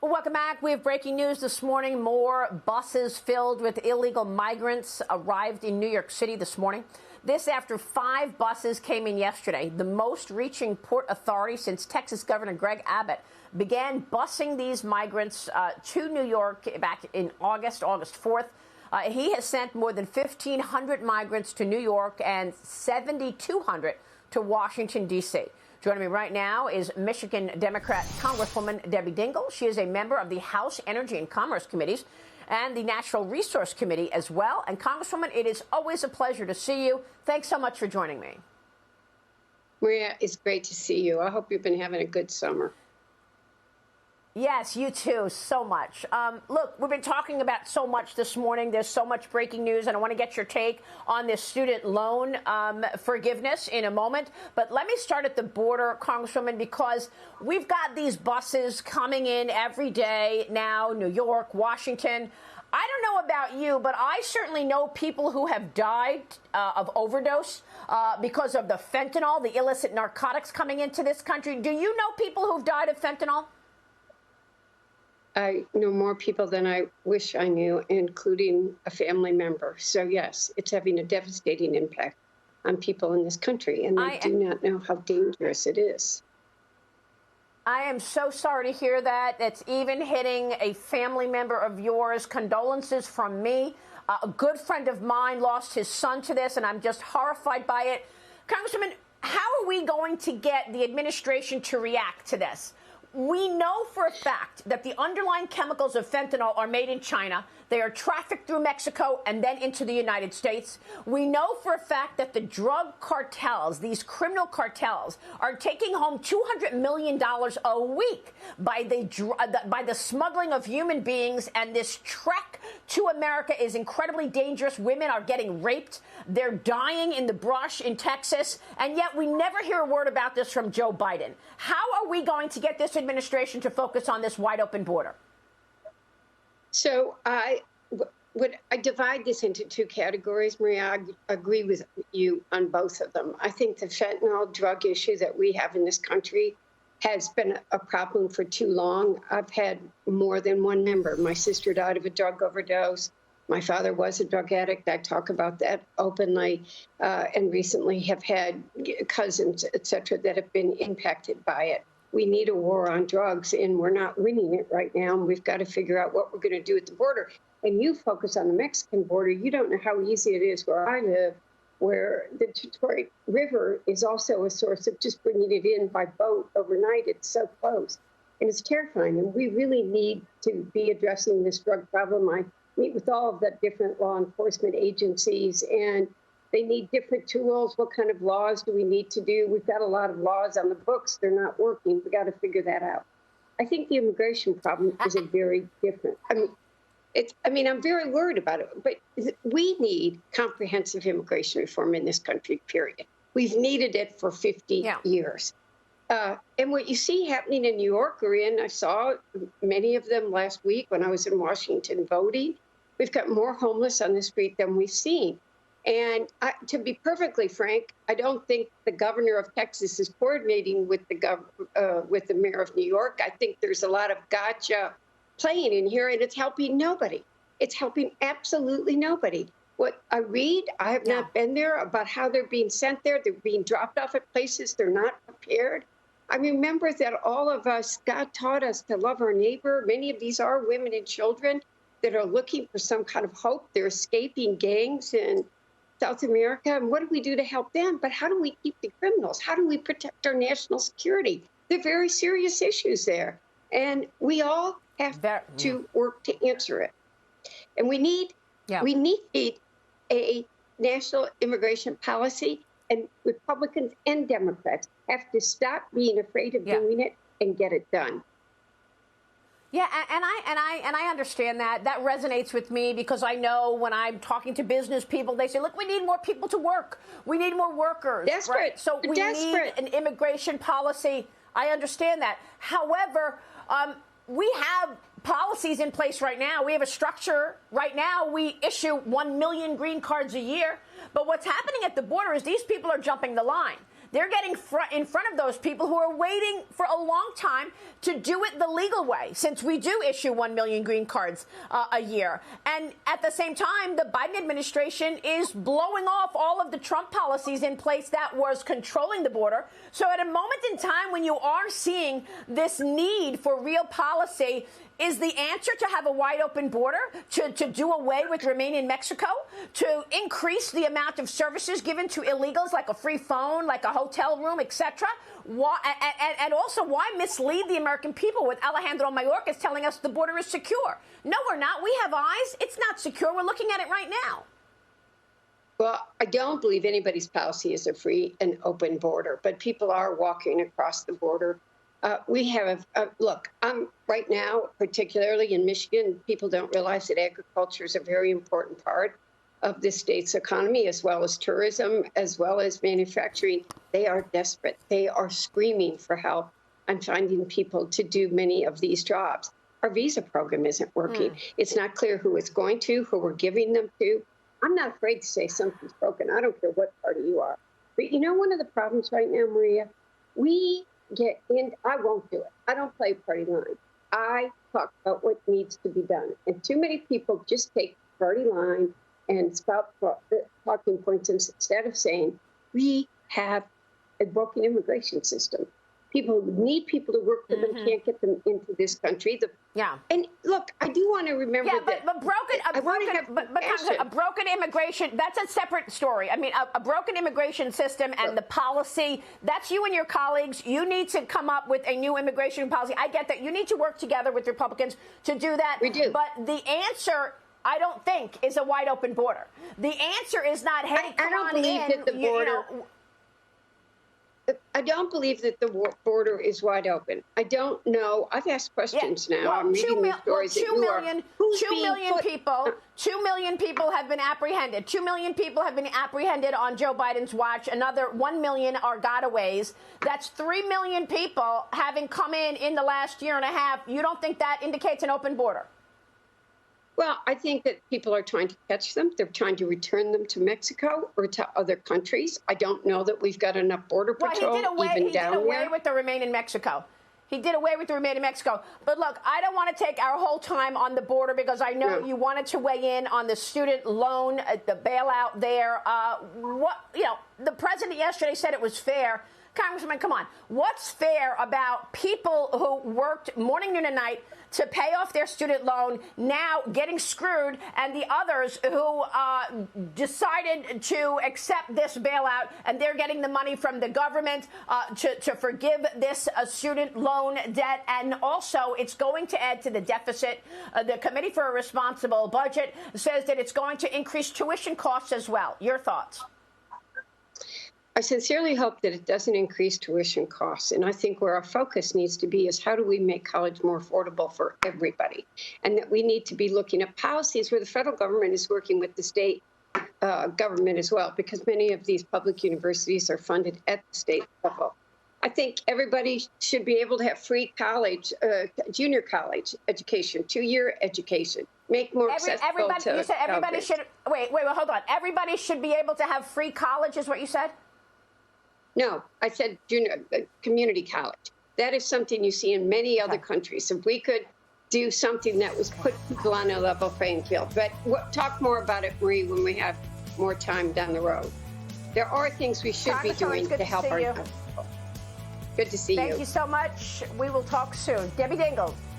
Welcome back. We have breaking news this morning. More buses filled with illegal migrants arrived in New York City this morning. This after 5 buses came in yesterday, the most reaching Port Authority since Texas Governor Greg Abbott began busing these migrants to New York back in August 4th. He has sent more than 1,500 migrants to New York and 7,200 to Washington, D.C. Joining me right now is Michigan Democrat Congresswoman Debbie Dingell. She is a member of the House Energy and Commerce Committees and the Natural Resource Committee as well. And Congresswoman, it is always a pleasure to see you. Thanks so much for joining me. Maria, it's great to see you. I hope you've been having a good summer. Yes, you too, so much. Look, we've been talking about so much this morning. There's so much breaking news, and I want to get your take on this student loan forgiveness in a moment. But let me start at the border, Congresswoman, because we've got these buses coming in every day now, New York, Washington. I don't know about you, but I certainly know people who have died of overdose because of the fentanyl, the illicit narcotics coming into this country. Do you know people who've died of fentanyl? I know more people than I wish I knew, including a family member. So, yes, it's having a devastating impact on people in this country, and I do not know how dangerous it is. I am so sorry to hear that. It's even hitting a family member of yours. Condolences from me. A good friend of mine lost his son to this, and I'm just horrified by it. Congresswoman, how are we going to get the administration to react to this? We know for a fact that the underlying chemicals of fentanyl are made in China. They are trafficked through Mexico and then into the United States. We know for a fact that the drug cartels, these criminal cartels, are taking home $200 million a week by the smuggling of human beings. And this trek to America is incredibly dangerous. Women are getting raped. They're dying in the brush in Texas. And yet we never hear a word about this from Joe Biden. How are we going to get this administration to focus on this wide open border? So I divide this into 2 categories, Maria. I agree with you on both of them. I think the fentanyl drug issue that we have in this country has been a problem for too long. I've had more than one member. My sister died of a drug overdose. My father was a drug addict. I talk about that openly, and recently have had cousins, et cetera, that have been impacted by it. We need a war on drugs, and we're not winning it right now. And we've got to figure out what we're going to do at the border. And you focus on the Mexican border. You don't know how easy it is where I live, where the Detroit River is also a source of just bringing it in by boat overnight. It's so close. And it's terrifying. And we really need to be addressing this drug problem. I meet with all of the different law enforcement agencies, and they need different tools. What kind of laws do we need to do? We've got a lot of laws on the books. They're not working. We got to figure that out. I think the immigration problem is a very different. I'm very worried about it, but we need comprehensive immigration reform in this country, period. We've needed it for 50 years. And what you see happening in New York, I saw many of them last week when I was in Washington voting. We've got more homeless on the street than we've seen. And to be perfectly frank, I don't think the governor of Texas is coordinating with the mayor of New York. I think there's a lot of gotcha playing in here, and it's helping nobody. It's helping absolutely nobody. What I read, I have not been there, about how they're being sent there. They're being dropped off at places they're not prepared. I remember that all of us, God taught us to love our neighbor. Many of these are women and children that are looking for some kind of hope. They're escaping gangs in South America. And what do we do to help them? But how do we keep the criminals? How do we protect our national security? They're very serious issues there. And we all have to work to answer it. And we need a national immigration policy, and Republicans and Democrats have to stop being afraid of doing it and get it done. Yeah, and I understand that. That resonates with me because I know when I'm talking to business people, they say, look, we need more people to work. We need more workers. Desperate. Right? So we need an immigration policy. I understand that. However, we have policies in place right now. We have a structure right now. We issue 1 million green cards a year. But what's happening at the border is these people are jumping the line. They're getting in front of those people who are waiting for a long time to do it the legal way, since we do issue 1 million green cards a year. And at the same time, the Biden administration is blowing off all of the Trump policies in place that was controlling the border. So at a moment in time when you are seeing this need for real policy, is the answer to have a wide open border, to do away with Remain in Mexico, to increase the amount of services given to illegals, like a free phone, like a hotel room, etc.? Why, and also, why mislead the American people with Alejandro Mayorkas telling us the border is secure? No, we're not. We have eyes. It's not secure. We're looking at it right now. Well, I don't believe anybody's policy is a free and open border, but people are walking across the border. We have, look, right now, particularly in Michigan, people don't realize that agriculture is a very important part of the state's economy, as well as tourism, as well as manufacturing. They are desperate. They are screaming for help and finding people to do many of these jobs. Our visa program isn't working. It's not clear who it's going to, who we're giving them to. I'm not afraid to say something's broken. I don't care what party you are. But you know, one of the problems right now, Maria, we get in. I won't do it. I don't play party line. I talk about what needs to be done. And too many people just take party line and spout talking points instead of saying, we have a broken immigration system. People need people to work for them, can't get them into this country. And look, I do want to remember that. A broken immigration, that's a separate story. I mean, a broken immigration system and the policy, that's you and your colleagues. You need to come up with a new immigration policy. I get that. You need to work together with Republicans to do that. We do. But the answer, I don't think, is a wide open border. The answer is not, hey, I don't believe that the border. I don't believe that the border is wide open. I don't know. I've asked questions now. I'm reading the stories that you are. 2 million people have been apprehended. 2 million people have been apprehended on Joe Biden's watch. Another 1 million are gotaways. That's 3 million people having come in the last year and a half. You don't think that indicates an open border? Well, I think that people are trying to catch them. They're trying to return them to Mexico or to other countries. I don't know that we've got enough border patrol he did away with the Remain in Mexico. He did away with the Remain in Mexico. But look, I don't want to take our whole time on the border because I know you wanted to weigh in on the student loan, the bailout there. The president yesterday said it was fair. Congressman, come on. What's fair about people who worked morning, noon, and night to pay off their student loan now getting screwed, and the others who decided to accept this bailout and they're getting the money from the government to forgive this student loan debt? And also, it's going to add to the deficit. The Committee for a Responsible Budget says that it's going to increase tuition costs as well. Your thoughts? I sincerely hope that it doesn't increase tuition costs. And I think where our focus needs to be is how do we make college more affordable for everybody? And that we need to be looking at policies where the federal government is working with the state government as well, because many of these public universities are funded at the state level. I think everybody should be able to have free college, junior college education, 2-year education. Make more accessible to you said everybody should, wait, hold on. Everybody should be able to have free college is what you said? No, I said junior community college. That is something you see in many other countries. If we could do something that was put people on a level playing field. But talk more about it, Marie, when we have more time down the road. There are things we should be doing to help our young people. Good to see you. Thank you so much. We will talk soon. Debbie Dingell.